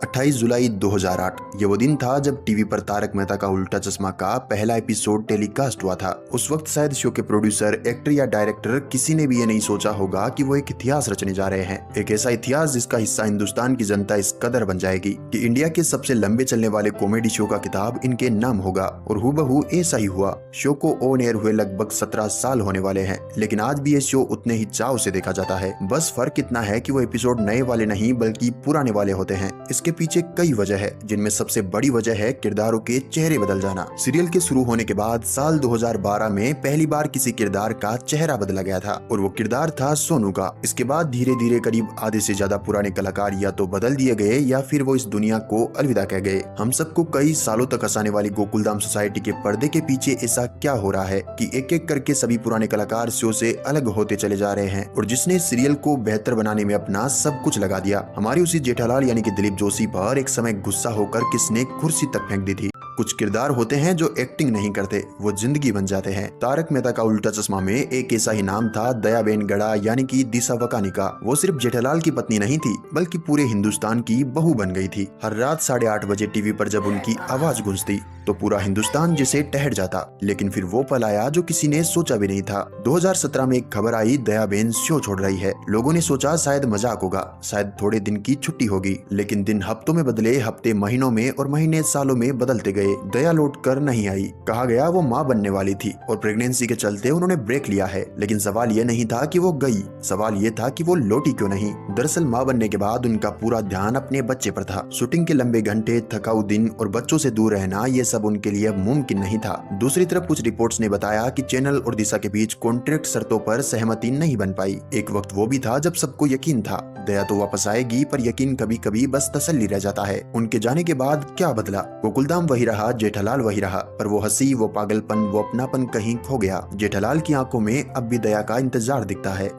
28 जुलाई 2008 ये वो दिन था जब टीवी पर तारक मेहता का उल्टा चश्मा का पहला एपिसोड टेलीकास्ट हुआ था। उस वक्त शायद शो के प्रोड्यूसर, एक्टर या डायरेक्टर किसी ने भी ये नहीं सोचा होगा कि वो एक इतिहास रचने जा रहे हैं। एक ऐसा इतिहास जिसका हिस्सा हिंदुस्तान की जनता इस कदर बन जाएगी कि इंडिया के सबसे लंबे चलने वाले कॉमेडी शो का खिताब इनके नाम होगा। और हूबहू ऐसा ही हुआ। शो को ऑन एयर हुए लगभग 17 साल होने वाले हैं, लेकिन आज भी ये शो उतने ही चाव से देखा जाता है। बस फर्क इतना है कि वो एपिसोड नए वाले नहीं बल्कि पुराने वाले होते हैं। इसके पीछे कई वजह है, जिनमें सबसे बड़ी वजह है किरदारों के चेहरे बदल जाना। सीरियल के शुरू होने के बाद साल 2012 में पहली बार किसी किरदार का चेहरा बदला गया था और वो किरदार था सोनू का। इसके बाद धीरे धीरे करीब आधे से ज्यादा पुराने कलाकार या तो बदल दिए गए या फिर वो इस दुनिया को अलविदा कह गए। हम सबको कई सालों तक हंसाने वाली गोकुलधाम सोसाइटी के पर्दे के पीछे ऐसा क्या हो रहा है कि एक एक करके सभी पुराने कलाकार शो से अलग होते चले जा रहे हैं और जिसने सीरियल को बेहतर बनाने में अपना सब कुछ लगा दिया। हमारी उसी जेठालाल यानी कि दिलीप जोशी पर एक समय गुस्सा होकर किसने कुर्सी तक फेंक दी थी। कुछ किरदार होते हैं जो एक्टिंग नहीं करते, वो जिंदगी बन जाते हैं। तारक मेहता का उल्टा चश्मा में एक ऐसा ही नाम था, दयाबेन गड़ा यानी कि दिशा वकानी का। वो सिर्फ जेठालाल की पत्नी नहीं थी बल्कि पूरे हिंदुस्तान की बहू बन गई थी। हर रात 8:30 बजे टीवी पर जब उनकी आवाज गूंजती तो पूरा हिंदुस्तान जिसे ठहर जाता। लेकिन फिर वो पल आया जो किसी ने सोचा भी नहीं था। 2017 में एक खबर आई, दयाबेन शो छोड़ रही है। लोगों ने सोचा शायद मजाक होगा, शायद थोड़े दिन की छुट्टी होगी, लेकिन दिन हफ्तों में बदले, हफ्ते महीनों में और महीने सालों में बदलते गए। दया लौट कर नहीं आई। कहा गया वो माँ बनने वाली थी और प्रेगनेंसी के चलते उन्होंने ब्रेक लिया है। लेकिन सवाल ये नहीं था कि वो गई, सवाल ये था कि वो लौटी क्यों नहीं। दरअसल माँ बनने के बाद उनका पूरा ध्यान अपने बच्चे पर था। शूटिंग के लंबे घंटे, थकाऊ दिन और बच्चों से दूर रहना, ये सब उनके लिए मुमकिन नहीं था। दूसरी तरफ कुछ रिपोर्ट्स ने बताया कि चैनल और दिशा के बीच कॉन्ट्रैक्ट शर्तों पर सहमति नहीं बन पाई। एक वक्त वो भी था जब सबको यकीन था दया तो वापस आएगी, पर यकीन कभी कभी बस तसल्ली रह जाता है। उनके जाने के बाद क्या बदला? गोकुलधाम वही रहा, जेठालाल वही रहा, पर वो हंसी, वो पागलपन, वो अपनापन कहीं खो गया। जेठालाल की आंखों में अब भी दया का इंतजार दिखता है।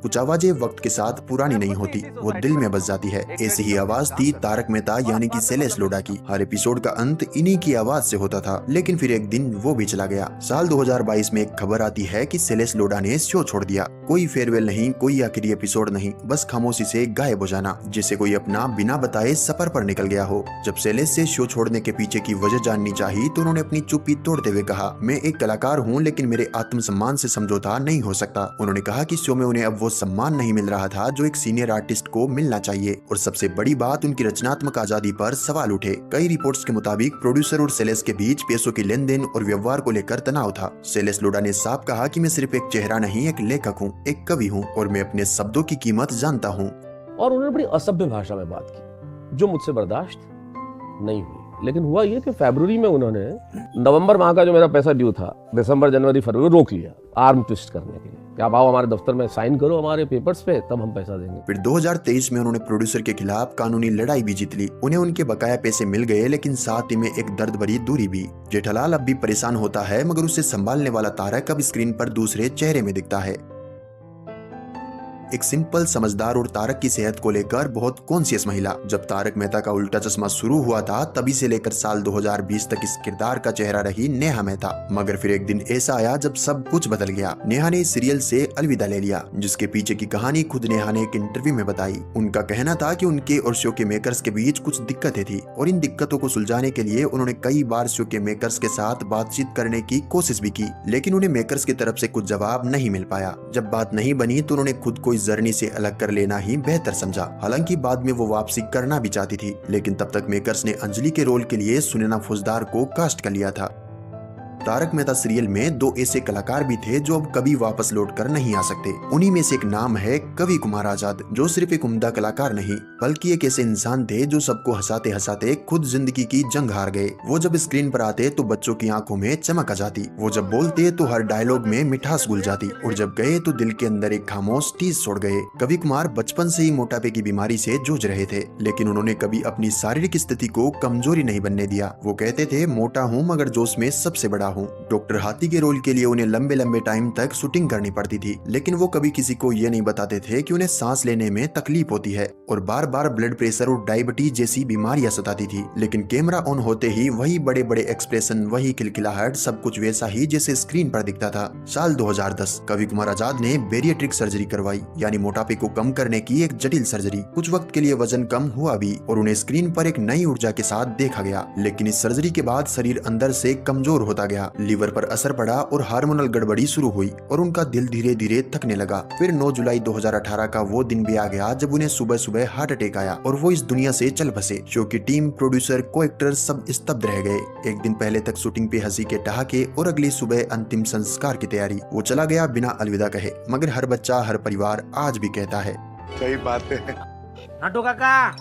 कुछ आवाजें वक्त के साथ पुरानी नहीं होती, वो दिल में बस जाती है। ऐसी ही आवाज थी तारक मेहता यानी कि शैलेश लोढ़ा की। हर एपिसोड का अंत इन्हीं की आवाज से होता था, लेकिन फिर एक दिन वो भी चला गया। साल 2022 में एक खबर आती है कि शैलेश लोढ़ा ने शो छोड़ दिया। कोई फेयरवेल नहीं, कोई आखिरी एपिसोड नहीं, बस खामोशी से गायब हो जाना, जिसे कोई अपना बिना बताए सफर पर निकल गया हो। जब शैलेश से शो छोड़ने के पीछे की वजह जाननी चाहिए तो उन्होंने अपनी चुप्पी तोड़ते हुए कहा, मैं एक कलाकार हूँ लेकिन मेरे आत्मसम्मान से समझौता नहीं हो सकता। उन्होंने कहा कि शो में उन्हें अब वो सम्मान नहीं मिल रहा था जो एक सीनियर आर्टिस्ट को मिलना चाहिए। और सबसे बड़ी बात, उनकी रचनात्मक आजादी पर सवाल उठे। कई रिपोर्ट्स के मुताबिक प्रोड्यूसर और शैलेश के बीच पैसों की लेन देन और व्यवहार को लेकर तनाव था। शैलेश लोढ़ा ने साफ कहा कि मैं सिर्फ एक चेहरा नहीं, एक लेखक हूँ, एक कवि हूँ और मैं अपने शब्दों की कीमत जानता हूँ। और उन्होंने बड़ी असभ्य भाषा में बात की जो मुझसे बर्दाश्त नहीं हुई। लेकिन हुआ ये कि फरवरी में उन्होंने नवंबर माह का जो मेरा पैसा ड्यू था, दिसंबर, जनवरी, फरवरी रोक लिया आर्म ट्विस्ट करने के लिए कि आप आओ हमारे दफ्तर में साइन करो हमारे पेपर्स पे, तब हम पैसा देंगे। फिर 2023 में उन्होंने प्रोड्यूसर के खिलाफ कानूनी लड़ाई भी जीत ली। उन्हें उनके बकाया पैसे मिल गए, लेकिन साथ ही में एक दर्द भरी दूरी भी। जेठालाल अब भी परेशान होता है, मगर उसे संभालने वाला तारक अब स्क्रीन पर दूसरे चेहरे में दिखता है। एक सिंपल, समझदार और तारक की सेहत को लेकर बहुत कॉन्शियस महिला। जब तारक मेहता का उल्टा चश्मा शुरू हुआ था तभी से लेकर साल 2020 तक इस किरदार का चेहरा रही नेहा मेहता। मगर फिर एक दिन ऐसा आया जब सब कुछ बदल गया। नेहा ने इस सीरियल से अलविदा ले लिया, जिसके पीछे की कहानी खुद नेहा ने एक इंटरव्यू में बताई। उनका कहना था कि उनके और शो के मेकर्स के बीच कुछ दिक्कतें थी और इन दिक्कतों को सुलझाने के लिए उन्होंने कई बार शो के मेकर्स के साथ बातचीत करने की कोशिश भी की, लेकिन उन्हें मेकर्स की तरफ से कुछ जवाब नहीं मिल पाया। जब बात नहीं बनी तो उन्होंने खुद को जर्नी से अलग कर लेना ही बेहतर समझा। हालांकि बाद में वो वापसी करना भी चाहती थी, लेकिन तब तक मेकर्स ने अंजलि के रोल के लिए सुनैना फौजदार को कास्ट कर लिया था। तारक मेहता सीरियल में दो ऐसे कलाकार भी थे जो अब कभी वापस लौट कर नहीं आ सकते। उन्हीं में से एक नाम है कवि कुमार आजाद, जो सिर्फ एक उम्दा कलाकार नहीं बल्कि एक ऐसे इंसान थे जो सबको हंसाते हंसाते खुद जिंदगी की जंग हार गए। वो जब स्क्रीन पर आते तो बच्चों की आंखों में चमक आ जाती, वो जब बोलते तो हर डायलॉग में मिठास घुल जाती और जब गए तो दिल के अंदर एक खामोश टीस छोड़ गए। कवि कुमार बचपन से ही मोटापे की बीमारी से जूझ रहे थे, लेकिन उन्होंने कभी अपनी शारीरिक स्थिति को कमजोरी नहीं बनने दिया। वो कहते थे, मोटा हूँ मगर जोश में सबसे बड़ा हूँ। डॉक्टर हाथी के रोल के लिए उन्हें लंबे लंबे टाइम तक शूटिंग करनी पड़ती थी, लेकिन वो कभी किसी को ये नहीं बताते थे कि उन्हें सांस लेने में तकलीफ होती है और बार बार ब्लड प्रेशर और डायबिटीज जैसी बीमारियां सताती थी। लेकिन कैमरा ऑन होते ही वही बड़े बड़े एक्सप्रेशन, वही खिलखिलाहट, सब कुछ वैसा ही जैसे स्क्रीन पर दिखता था। साल 2010 कवि कुमार आजाद ने बेरिएट्रिक सर्जरी करवाई, यानी मोटापे को कम करने की एक जटिल सर्जरी। कुछ वक्त के लिए वजन कम हुआ भी और उन्हें स्क्रीन पर एक नई ऊर्जा के साथ देखा गया। लेकिन इस सर्जरी के बाद शरीर अंदर से कमजोर होता गया, लीवर पर असर पड़ा और हार्मोनल गड़बड़ी शुरू हुई और उनका दिल धीरे धीरे थकने लगा। फिर 9 जुलाई 2018 का वो दिन भी आ गया जब उन्हें सुबह सुबह हार्ट अटैक आया और वो इस दुनिया से चल बसे। शो की टीम, प्रोड्यूसर, को एक्टर सब स्तब्ध रह गए। एक दिन पहले तक शूटिंग पे हंसी के ठहाके और अगली सुबह अंतिम संस्कार की तैयारी। वो चला गया बिना अलविदा कहे, मगर हर बच्चा, हर परिवार आज भी कहता है, सही बात है। नटू काका,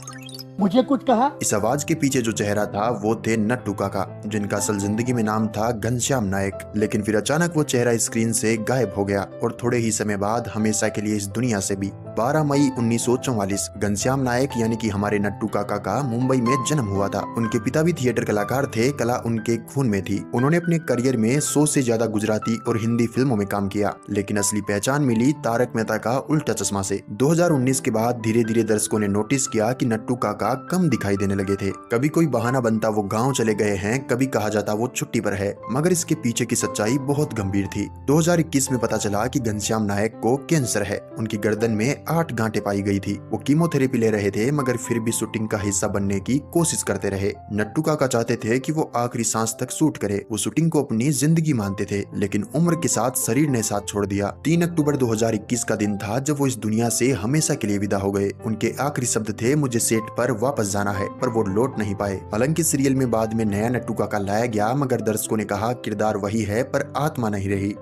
मुझे कुछ कहा? इस आवाज के पीछे जो चेहरा था वो थे नट्टू काका, जिनका असल जिंदगी में नाम था घनश्याम नायक। लेकिन फिर अचानक वो चेहरा स्क्रीन से गायब हो गया और थोड़े ही समय बाद हमेशा के लिए इस दुनिया से भी। 12 मई 1944 घनश्याम नायक यानी कि हमारे नट्टू काका का मुंबई में जन्म हुआ था। उनके पिता भी थिएटर कलाकार थे, कला उनके खून में थी। उन्होंने अपने करियर में 100 से ज्यादा गुजराती और हिंदी फिल्मों में काम किया, लेकिन असली पहचान मिली तारक मेहता का उल्टा चश्मा से। 2019 के बाद धीरे धीरे दर्शकों ने नोटिस किया कि नट्टू काका कम दिखाई देने लगे थे। कभी कोई बहाना बनता वो गांव चले गए हैं, कभी कहा जाता वो छुट्टी पर है, मगर इसके पीछे की सच्चाई बहुत गंभीर थी। 2021 में पता चला कि घनश्याम नायक को कैंसर है। उनकी गर्दन में 8 गांठें पाई गई थी। वो कीमोथेरेपी ले रहे थे, मगर फिर भी शूटिंग का हिस्सा बनने की कोशिश करते रहे। नट्टू काका चाहते थे कि वो आखिरी सांस तक शूट करे। वो शूटिंग को अपनी जिंदगी मानते थे, लेकिन उम्र के साथ शरीर ने साथ छोड़ दिया। 3 अक्टूबर 2021 का दिन था जब वो इस दुनिया से हमेशा के लिए विदा हो गए। उनके आखिरी शब्द थे, मुझे सेट पर वापस जाना है, पर वो लौट नहीं पाए। हालांकि सीरियल में बाद में नया नट्टू काका लाया गया, मगर दर्शकों ने कहा किरदार वही है पर आत्मा नहीं रही।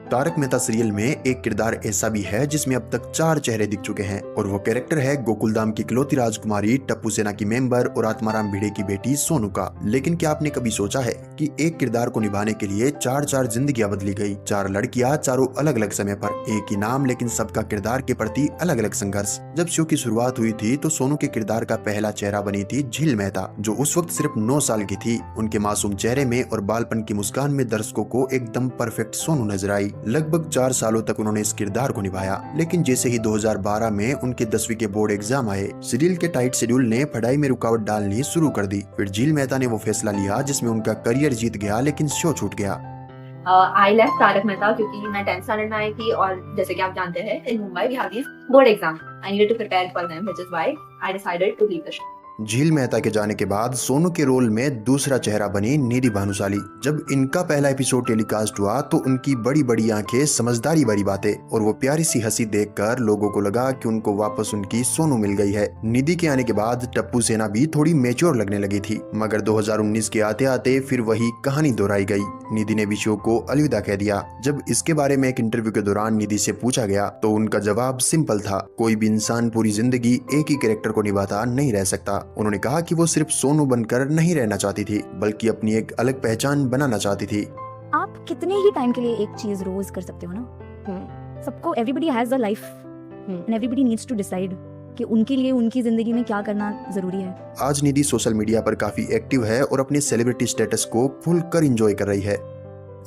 तारक मेहता सीरियल में एक किरदार ऐसा भी है जिसमें अब तक 4 चेहरे दिख चुके हैं और वो कैरेक्टर है गोकुलधाम की इकलौती राजकुमारी, टप्पू सेना की मेंबर और आत्माराम भिड़े की बेटी सोनू का। लेकिन क्या आपने कभी सोचा है कि एक किरदार को निभाने के लिए 4 जिंदगियां बदली गई। 4 लड़कियां, चारों अलग अलग समय पर, एक ही नाम, लेकिन सबका किरदार के प्रति अलग अलग संघर्ष। जब शो की शुरुआत हुई थी तो सोनू के किरदार का पहला चेहरा बनी थी झील मेहता, जो उस वक्त सिर्फ 9 साल की थी। उनके मासूम चेहरे में और बालपन की मुस्कान में दर्शकों को एकदम परफेक्ट सोनू नजर आई। लगभग 4 सालों तक उन्होंने इस किरदार को निभाया, लेकिन जैसे ही 2012 में उनके 10वीं के बोर्ड एग्जाम आए, सीरियल के टाइट शेड्यूल ने पढ़ाई में रुकावट डालनी शुरू कर दी। फिर झील मेहता ने वो फैसला लिया जिसमें उनका करियर जीत गया, लेकिन शो छूट गया। आई लेफ्ट तारक मेहता क्योंकि मैं 10th स्टैंडर्ड में आई थी और जैसे कि आप जानते हैं in Mumbai we have these board exam. I needed to prepare for them, which is why I decided to leave the show. Jheel Mehta के जाने के बाद सोनू के रोल में दूसरा चेहरा बनी निधि भानुशाली। जब इनका पहला एपिसोड टेलीकास्ट हुआ तो उनकी बड़ी बड़ी आंखें, समझदारी भरी बातें और वो प्यारी सी हंसी देखकर लोगों को लगा कि उनको वापस उनकी सोनू मिल गई है। निधि के आने के बाद टप्पू सेना भी थोड़ी मैच्योर लगने लगी थी, मगर 2019 के आते आते फिर वही कहानी दोहराई गई। निधि ने भी शो को अलविदा कह दिया। जब इसके बारे में एक इंटरव्यू के दौरान निधि से पूछा गया तो उनका जवाब सिंपल था, कोई भी इंसान पूरी जिंदगी एक ही कैरेक्टर को निभाता नहीं रह सकता। उन्होंने कहा कि वो सिर्फ सोनू बनकर नहीं रहना चाहती थी, बल्कि अपनी एक अलग पहचान बनाना चाहती थी। आप कितने ही टाइम के लिए एक चीज रोज कर सकते हो ना। सबको, everybody has a life and everybody needs to decide कि उनके लिए उनकी जिंदगी में क्या करना जरूरी है। आज निधि सोशल मीडिया पर काफी एक्टिव है और अपने सेलिब्रिटी स्टेटस को खुलकर एंजॉय कर रही है।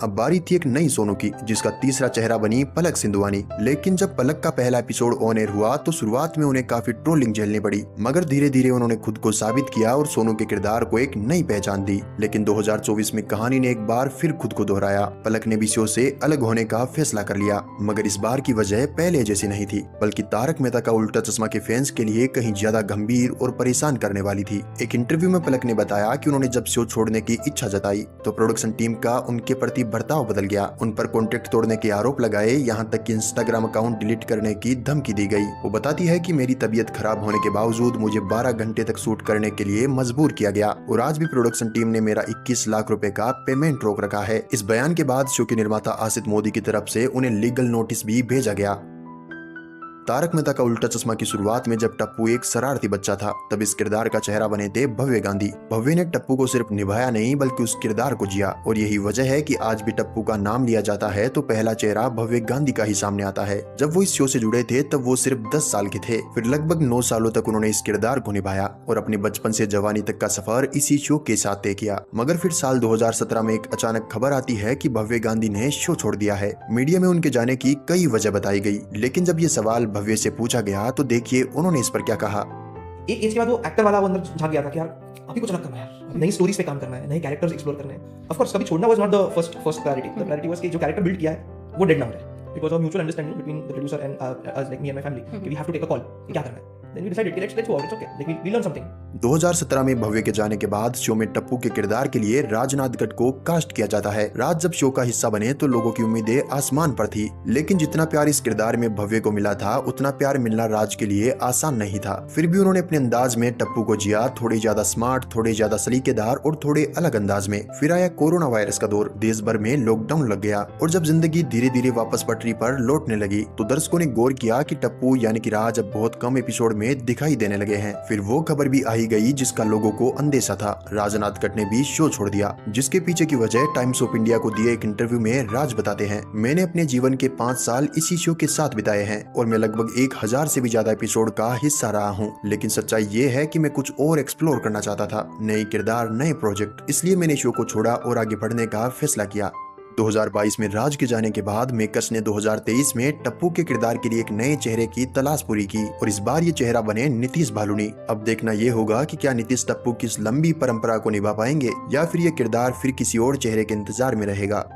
अब बारी थी एक नई सोनू की, जिसका तीसरा चेहरा बनी पलक सिंधुवानी। लेकिन जब पलक का पहला एपिसोड ऑन एयर हुआ तो शुरुआत में उन्हें काफी ट्रोलिंग झेलनी पड़ी, मगर धीरे धीरे उन्होंने खुद को साबित किया और सोनू के किरदार को एक नई पहचान दी। लेकिन 2024 में कहानी ने एक बार फिर खुद को दोहराया। पलक ने भी शो से अलग होने का फैसला कर लिया, मगर इस बार की वजह पहले जैसी नहीं थी, बल्कि तारक मेहता का उल्टा चश्मा के फैंस के लिए कहीं ज्यादा गंभीर और परेशान करने वाली थी। एक इंटरव्यू में पलक ने बताया कि उन्होंने जब शो छोड़ने की इच्छा जताई तो प्रोडक्शन टीम का उनके प्रति बर्ताव बदल गया। उन पर कॉन्ट्रैक्ट तोड़ने के आरोप लगाए, यहाँ तक कि इंस्टाग्राम अकाउंट डिलीट करने की धमकी दी गई। वो बताती है कि मेरी तबीयत खराब होने के बावजूद मुझे 12 घंटे तक शूट करने के लिए मजबूर किया गया और आज भी प्रोडक्शन टीम ने मेरा 21 लाख रुपए का पेमेंट रोक रखा है। इस बयान के बाद शो के निर्माता आसित मोदी की तरफ से उन्हें लीगल नोटिस भी भेजा गया। तारक मेहता का उल्टा चश्मा की शुरुआत में जब टप्पू एक शरारती बच्चा था, तब इस किरदार का चेहरा बने थे भव्य गांधी। भव्य ने टप्पू को सिर्फ निभाया नहीं बल्कि उस किरदार को जिया, और यही वजह है कि आज भी टप्पू का नाम लिया जाता है तो पहला चेहरा भव्य गांधी का ही सामने आता है। जब वो इस शो से जुड़े थे तब वो सिर्फ 10 साल के थे। फिर लगभग 9 सालों तक उन्होंने इस किरदार को निभाया और अपने बचपन से जवानी तक का सफर इसी शो के साथ तय किया। मगर फिर साल 2017 में एक अचानक खबर आती है कि भव्य गांधी ने शो छोड़ दिया है। मीडिया में उनके जाने की कई वजह बताई गई, लेकिन जब ये सवाल भव्य से पूछा गया तो देखिए उन्होंने इस पर क्या कहा। एक एज के बाद वो एक्टर वाला वो अंदर झांक गया था कि यार अभी कुछ अलग करना है यार, नई स्टोरीज पे काम करना है, नए कैरेक्टर्स एक्सप्लोर करने हैं। ऑफ कोर्स कभी छोड़ना was not the first priority. The priority was कि जो कैरेक्टर बिल्ड किया है वो डेड ना हो जाए। It was a mutual understanding between the producer and us, like me and my family, कि we have to take a call कि क्या करना है। Then we decided, let's go out, it's okay, like we learn something. 2017 में भव्य के जाने के बाद शो में टप्पू के किरदार के लिए राजनाथ गढ़ को कास्ट किया जाता है। राज जब शो का हिस्सा बने तो लोगों की उम्मीदें आसमान पर थी, लेकिन जितना प्यार इस किरदार में भव्य को मिला था उतना प्यार मिलना राज के लिए आसान नहीं था। फिर भी उन्होंने अपने अंदाज में टप्पू को जिया, थोड़े ज्यादा स्मार्ट, थोड़े ज्यादा सलीकेदार और थोड़े अलग अंदाज में। फिर आया कोरोना वायरस का दौर, देश भर में लॉकडाउन लग गया और जब जिंदगी धीरे धीरे वापस पटरी पर लौटने लगी तो दर्शकों ने गौर किया कि टप्पू यानी कि राज अब बहुत कम एपिसोड में दिखाई देने लगे हैं। फिर वो खबर भी आई गई जिसका लोगों को अंदेशा था, राजनाथ गढ़ ने भी शो छोड़ दिया, जिसके पीछे की वजह टाइम्स ऑफ इंडिया को दिए एक इंटरव्यू में राज बताते हैं, मैंने अपने जीवन के 5 साल इसी शो के साथ बिताए हैं और मैं लगभग 1000 से भी ज्यादा एपिसोड का हिस्सा रहा हूँ, लेकिन सच्चाई ये है कि मैं कुछ और एक्सप्लोर करना चाहता था, नए किरदार, नए प्रोजेक्ट, इसलिए मैंने शो को छोड़ा और आगे बढ़ने का फैसला किया। 2022 में राज के जाने के बाद मेकर्स ने 2023 में टप्पू के किरदार के लिए एक नए चेहरे की तलाश पूरी की और इस बार ये चेहरा बने नीतीश भालुनी। अब देखना ये होगा कि क्या नीतीश टप्पू की इस लंबी परंपरा को निभा पाएंगे या फिर ये किरदार फिर किसी और चेहरे के इंतजार में रहेगा।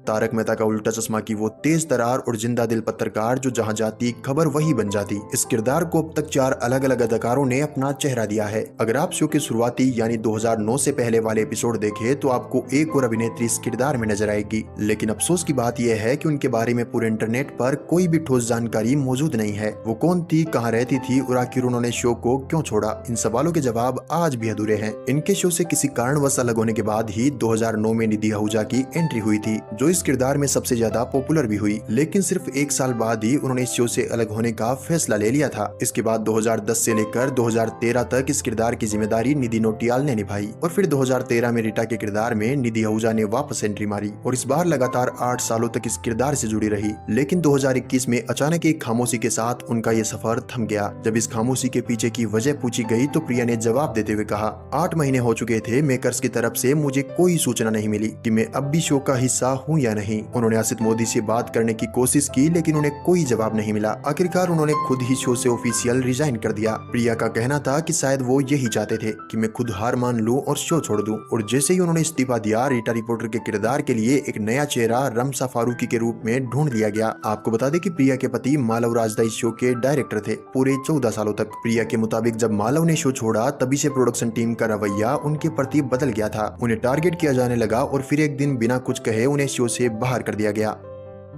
तारक मेहता का उल्टा चश्मा की वो तेज तरार और जिंदा दिल पत्रकार जो जहां जाती खबर वही बन जाती, इस किरदार को अब तक 4 अलग अलग अदाकारों ने अपना चेहरा दिया है। अगर आप शो के शुरुआती यानी 2009 से पहले वाले एपिसोड देखें तो आपको एक और अभिनेत्री इस किरदार में नजर आएगी, लेकिन अफसोस की बात यह है कि उनके बारे में पूरे इंटरनेट पर कोई भी ठोस जानकारी मौजूद नहीं है। वो कौन थी, कहाँ रहती थी और आखिर उन्होंने शो को क्यों छोड़ा, इन सवालों के जवाब आज भी अधूरे हैं। इनके शो से किसी कारणवश अलग होने के बाद ही 2009 में निधि आहूजा की एंट्री हुई थी, जो इस किरदार में सबसे ज्यादा पॉपुलर भी हुई, लेकिन सिर्फ 1 साल बाद ही उन्होंने इस शो से अलग होने का फैसला ले लिया था। इसके बाद 2010 से लेकर 2013 तक इस किरदार की जिम्मेदारी निधि नोटियाल ने निभाई और फिर 2013 में रीटा के किरदार में निधि आहूजा ने वापस एंट्री मारी और इस बार लगातार 8 सालों तक इस किरदार से जुड़ी रही। लेकिन 2021 में अचानक एक खामोशी के साथ उनका ये सफर थम गया। जब इस खामोशी के पीछे की वजह पूछी गई तो प्रिया ने जवाब देते हुए कहा, 8 महीने हो चुके थे, मेकर्स की तरफ से मुझे कोई सूचना नहीं मिली कि मैं अब भी शो का हिस्सा हूँ या नहीं। उन्होंने आसित मोदी से बात करने की कोशिश की लेकिन उन्हें कोई जवाब नहीं मिला। आखिरकार उन्होंने खुद ही शो से ऑफिशियल रिजाइन कर दिया। प्रिया का कहना था कि शायद वो यही चाहते थे कि मैं खुद हार मान लूं और शो छोड़ दूं, और जैसे ही उन्होंने इस्तीफा दिया रीटा रिपोर्टर के किरदार के लिए एक नया चेहरा रमसा फारूकी के रूप में ढूंढ लिया गया। आपको बता दें कि प्रिया के पति मालव राजदा इस शो के डायरेक्टर थे पूरे 14 सालों तक। प्रिया के मुताबिक जब मालव ने शो छोड़ा तभी से प्रोडक्शन टीम का रवैया उनके प्रति बदल गया था। उन्हें टारगेट किया जाने लगा और फिर एक दिन बिना कुछ कहे उन्हें शो से बाहर कर दिया गया।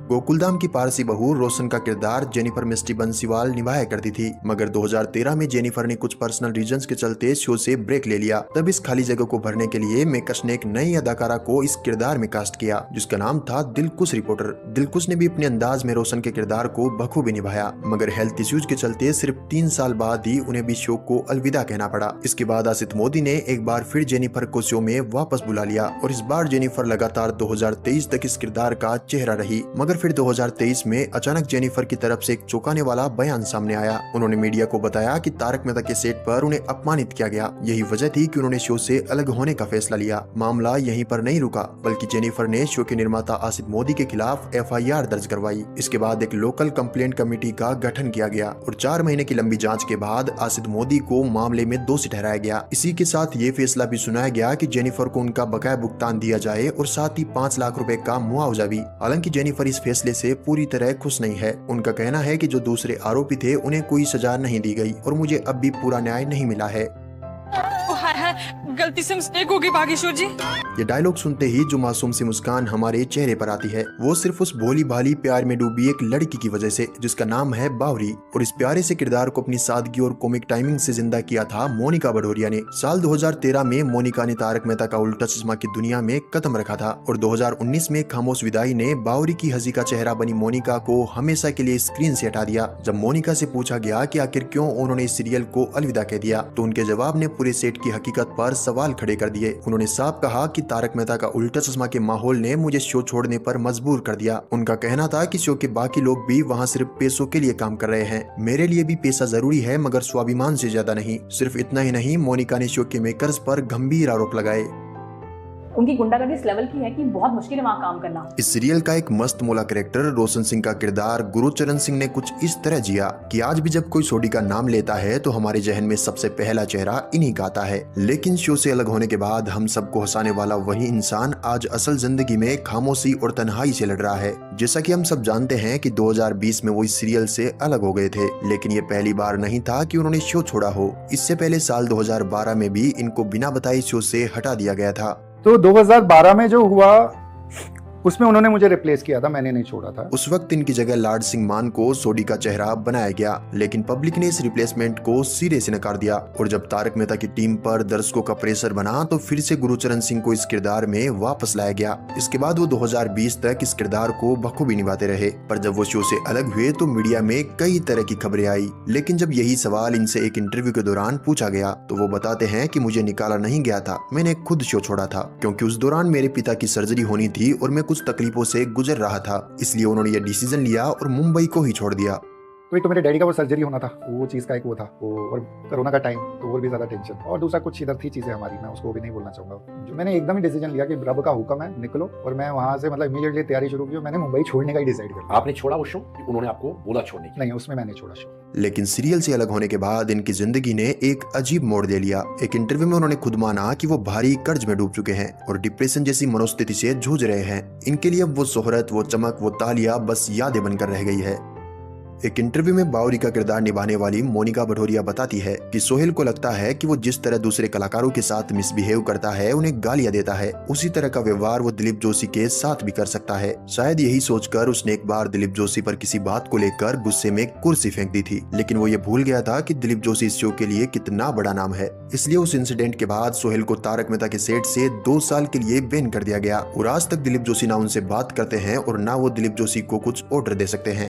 गोकुलधाम की पारसी बहू रोशन का किरदार जेनिफर मिस्टी बंसीवाल निभाया करती थी, मगर 2013 में जेनिफर ने कुछ पर्सनल रीजंस के चलते शो से ब्रेक ले लिया। तब इस खाली जगह को भरने के लिए मेकर्स ने एक नई अदाकारा को इस किरदार में कास्ट किया जिसका नाम था दिलकुश रिपोर्टर। दिलकुश ने भी अपने अंदाज में रोशन के किरदार को बखूबी निभाया, मगर हेल्थ इश्यूज के चलते सिर्फ 3 साल बाद ही उन्हें भी शो को अलविदा कहना पड़ा। इसके बाद आसित मोदी ने एक बार फिर जेनिफर को शो में वापस बुला लिया और इस बार जेनिफर लगातार 2023 तक इस किरदार का चेहरा रही। मगर फिर 2023 में अचानक जेनिफर की तरफ से एक चौंकाने वाला बयान सामने आया। उन्होंने मीडिया को बताया कि तारक मेहता के सेट पर उन्हें अपमानित किया गया, यही वजह थी कि उन्होंने शो से अलग होने का फैसला लिया। मामला यहीं पर नहीं रुका, बल्कि जेनिफर ने शो के निर्माता आसित मोदी के खिलाफ FIR दर्ज करवाई। इसके बाद एक लोकल कंप्लेंट कमेटी का गठन किया गया और 4 महीने की लंबी जाँच के बाद आसित मोदी को मामले में दोषी ठहराया गया। इसी के साथ ये फैसला भी सुनाया गया कि जेनिफर को उनका बकाया भुगतान दिया जाए और साथ ही 5 लाख रुपए का मुआवजा भी। हालांकि जेनिफर इस फैसले से पूरी तरह खुश नहीं है। उनका कहना है कि जो दूसरे आरोपी थे उन्हें कोई सजा नहीं दी गई और मुझे अब भी पूरा न्याय नहीं मिला है। गलती से मिस्टेक होगी बागेश्वर जी। ये डायलॉग सुनते ही जो मासूम सी मुस्कान हमारे चेहरे पर आती है वो सिर्फ उस भोली भाली प्यार में डूबी एक लड़की की वजह से, जिसका नाम है बावरी। और इस प्यारे से किरदार को अपनी सादगी और कॉमिक टाइमिंग से जिंदा किया था मोनिका भदौरिया ने। साल 2013 में मोनिका ने तारक मेहता का उल्टा चश्मा की दुनिया में कदम रखा था और 2019 में खामोश विदाई ने बावरी की हंसी का चेहरा बनी मोनिका को हमेशा के लिए स्क्रीन से हटा दिया। जब मोनिका से पूछा गया कि आखिर क्यों उन्होंने इस सीरियल को अलविदा कह दिया तो उनके जवाब ने पूरे सेट की हकीकत पर सवाल खड़े कर दिए। उन्होंने साफ कहा कि तारक मेहता का उल्टा चश्मा के माहौल ने मुझे शो छोड़ने पर मजबूर कर दिया। उनका कहना था कि शो के बाकी लोग भी वहाँ सिर्फ पैसों के लिए काम कर रहे हैं, मेरे लिए भी पैसा जरूरी है मगर स्वाभिमान से ज्यादा नहीं। सिर्फ इतना ही नहीं, मोनिका ने शो के मेकर्स पर गंभीर आरोप लगाए। उनकी गुंडागर्दी इस लेवल की है कि बहुत मुश्किल है वहाँ काम करना। इस सीरियल का एक मस्त मोला कैरेक्टर रोशन सिंह का किरदार गुरुचरण सिंह ने कुछ इस तरह जिया कि आज भी जब कोई सोडी का नाम लेता है तो हमारे जहन में सबसे पहला चेहरा इन्हीं का आता है। लेकिन शो से अलग होने के बाद हम सबको हंसाने वाला वही इंसान आज असल जिंदगी में खामोशी और तन्हाई से लड़ रहा है। जैसा कि हम सब जानते हैं कि 2020 में वो इस सीरियल से अलग हो गए थे, लेकिन ये पहली बार नहीं था कि उन्होंने शो छोड़ा हो। इससे पहले साल 2012 में भी इनको बिना बताए शो से हटा दिया गया था। तो 2012 में जो हुआ उसमें उन्होंने मुझे रिप्लेस किया था, मैंने नहीं छोड़ा था। उस वक्त इनकी जगह लाड सिंह मान को सोडी का चेहरा बनाया गया, लेकिन पब्लिक ने इस रिप्लेसमेंट को सिरे से नकार दिया। और जब तारक मेहता की टीम पर दर्शकों का प्रेशर बना तो फिर से गुरुचरण सिंह को इस किरदार में वापस लाया गया। इसके बाद वो 2020 तक इस किरदार को बखूबी निभाते रहे। पर जब वो शो से अलग हुए तो मीडिया में कई तरह की खबरें आई, लेकिन जब यही सवाल इनसे एक इंटरव्यू के दौरान पूछा गया तो वो बताते हैं कि मुझे निकाला नहीं गया था, मैंने खुद शो छोड़ा था क्योंकि उस दौरान मेरे पिता की सर्जरी होनी थी और मैं कुछ तकलीफों से गुजर रहा था, इसलिए उन्होंने ये डिसीजन लिया और मुंबई को ही छोड़ दिया। तो एक तो मेरे डैडी का वो सर्जरी होना था, वो चीज़ का एक वो था और कोरोना का टाइम तो और भी ज़्यादा टेंशन, और दूसरा कुछ इधर थी चीज़ें हमारी, मैं उसको भी नहीं बोलना चाहूँगा। जो मैंने एकदम ही डिसीजन लिया कि रब का हुक्म है निकलो, और मैं वहाँ से मतलब इमीडिएटली तैयारी शुरू की और मैंने मुंबई छोड़ने का ही डिसाइड किया। आपने छोड़ा वो शो कि उन्होंने आपको बोला छोड़ने की? नहीं, उसमें मैंने छोड़ा शो। लेकिन सीरियल से अलग होने के बाद इनकी जिंदगी ने एक अजीब मोड़ ले लिया। एक इंटरव्यू में उन्होंने खुद माना कि वो भारी कर्ज में डूब चुके हैं और डिप्रेशन जैसी मनोस्थिति से जूझ रहे हैं। इनके लिए अब वो शोहरत, वो चमक, वो तालियां बस यादें बनकर रह गई है। एक इंटरव्यू में बावरी का किरदार निभाने वाली मोनिका भदौरिया बताती है कि सोहेल को लगता है कि वो जिस तरह दूसरे कलाकारों के साथ मिसबिहेव करता है, उन्हें गालियां देता है, उसी तरह का व्यवहार वो दिलीप जोशी के साथ भी कर सकता है। शायद यही सोचकर उसने एक बार दिलीप जोशी पर किसी बात को लेकर गुस्से में कुर्सी फेंक दी थी, लेकिन वो ये भूल गया था कि दिलीप जोशी इस शो के लिए कितना बड़ा नाम है। इसलिए उस इंसिडेंट के बाद सोहेल को तारक मेहता के सेट से 2 साल के लिए बैन कर दिया गया और आज तक दिलीप जोशी ना उनसे बात करते हैं और ना वो दिलीप जोशी को कुछ ऑर्डर दे सकते हैं।